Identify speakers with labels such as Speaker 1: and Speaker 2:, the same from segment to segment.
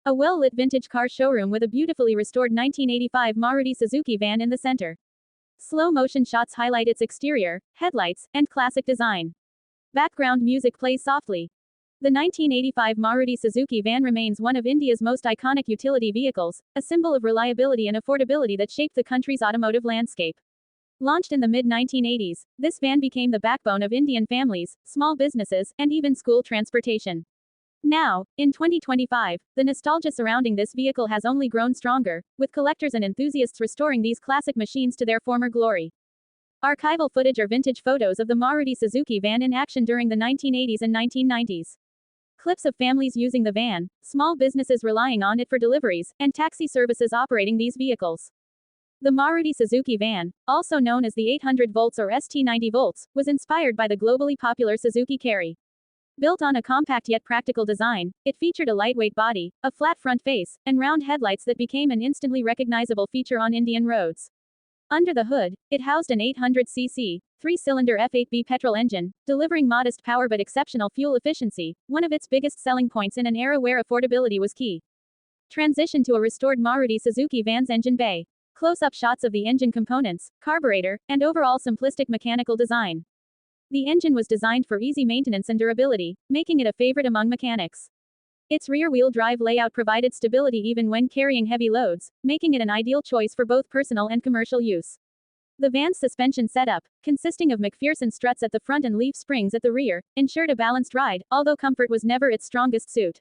Speaker 1: A well-lit vintage car showroom with a beautifully restored 1985 Maruti Suzuki van in the center. Slow-motion shots highlight its exterior, headlights, and classic design. Background music plays softly. The 1985 Maruti Suzuki van remains one of India's most iconic utility vehicles, a symbol of reliability and affordability that shaped the country's automotive landscape. Launched in the mid-1980s, this van became the backbone of Indian families, small businesses, and even school transportation. Now, in 2025, the nostalgia surrounding this vehicle has only grown stronger, with collectors and enthusiasts restoring these classic machines to their former glory. Archival footage or vintage photos of the Maruti Suzuki van in action during the 1980s and 1990s. Clips of families using the van, small businesses relying on it for deliveries, and taxi services operating these vehicles. The Maruti Suzuki van, also known as the 800 volts or ST90 volts, was inspired by the globally popular Suzuki Carry. Built on a compact yet practical design, it featured a lightweight body, a flat front face, and round headlights that became an instantly recognizable feature on Indian roads. Under the hood, it housed an 800cc, three-cylinder F8B petrol engine, delivering modest power but exceptional fuel efficiency, one of its biggest selling points in an era where affordability was key. Transition to a restored Maruti Suzuki van's engine bay. Close-up shots of the engine components, carburetor, and overall simplistic mechanical design. The engine was designed for easy maintenance and durability, making it a favorite among mechanics. Its rear-wheel drive layout provided stability even when carrying heavy loads, making it an ideal choice for both personal and commercial use. The van's suspension setup, consisting of McPherson struts at the front and leaf springs at the rear, ensured a balanced ride, although comfort was never its strongest suit.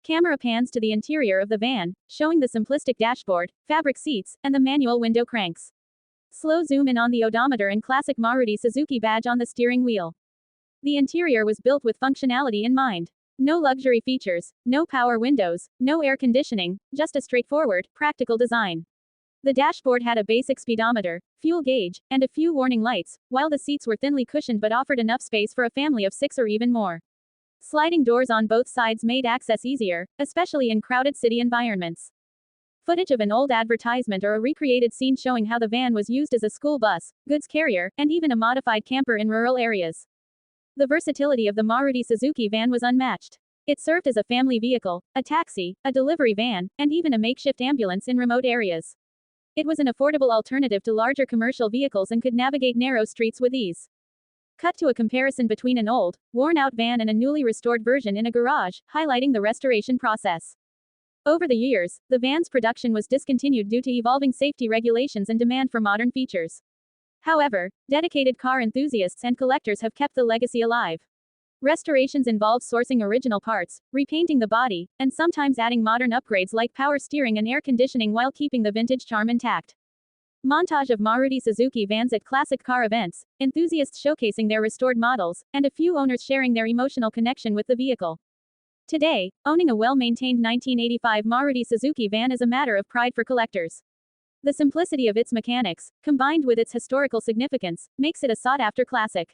Speaker 1: Camera pans to the interior of the van, showing the simplistic dashboard, fabric seats, and the manual window cranks. Slow zoom in on the odometer and classic Maruti Suzuki badge on the steering wheel. The interior was built with functionality in mind. No luxury features, no power windows, no air conditioning, just a straightforward, practical design. The dashboard had a basic speedometer, fuel gauge, and a few warning lights, while the seats were thinly cushioned but offered enough space for a family of 6 or even more. Sliding doors on both sides made access easier, especially in crowded city environments. Footage of an old advertisement or a recreated scene showing how the van was used as a school bus, goods carrier, and even a modified camper in rural areas. The versatility of the Maruti Suzuki van was unmatched. It served as a family vehicle, a taxi, a delivery van, and even a makeshift ambulance in remote areas. It was an affordable alternative to larger commercial vehicles and could navigate narrow streets with ease. Cut to a comparison between an old, worn-out van and a newly restored version in a garage, highlighting the restoration process. Over the years, the van's production was discontinued due to evolving safety regulations and demand for modern features. However, dedicated car enthusiasts and collectors have kept the legacy alive. Restorations involve sourcing original parts, repainting the body, and sometimes adding modern upgrades like power steering and air conditioning while keeping the vintage charm intact. Montage of Maruti Suzuki vans at classic car events, enthusiasts showcasing their restored models, and a few owners sharing their emotional connection with the vehicle. Today, owning a well-maintained 1985 Maruti Suzuki van is a matter of pride for collectors. The simplicity of its mechanics, combined with its historical significance, makes it a sought-after classic.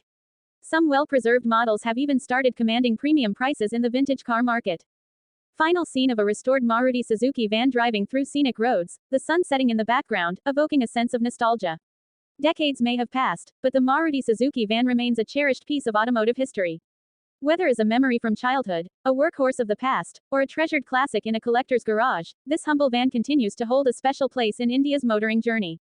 Speaker 1: Some well-preserved models have even started commanding premium prices in the vintage car market. Final scene of a restored Maruti Suzuki van driving through scenic roads, the sun setting in the background, evoking a sense of nostalgia. Decades may have passed, but the Maruti Suzuki van remains a cherished piece of automotive history. Whether as a memory from childhood, a workhorse of the past, or a treasured classic in a collector's garage, this humble van continues to hold a special place in India's motoring journey.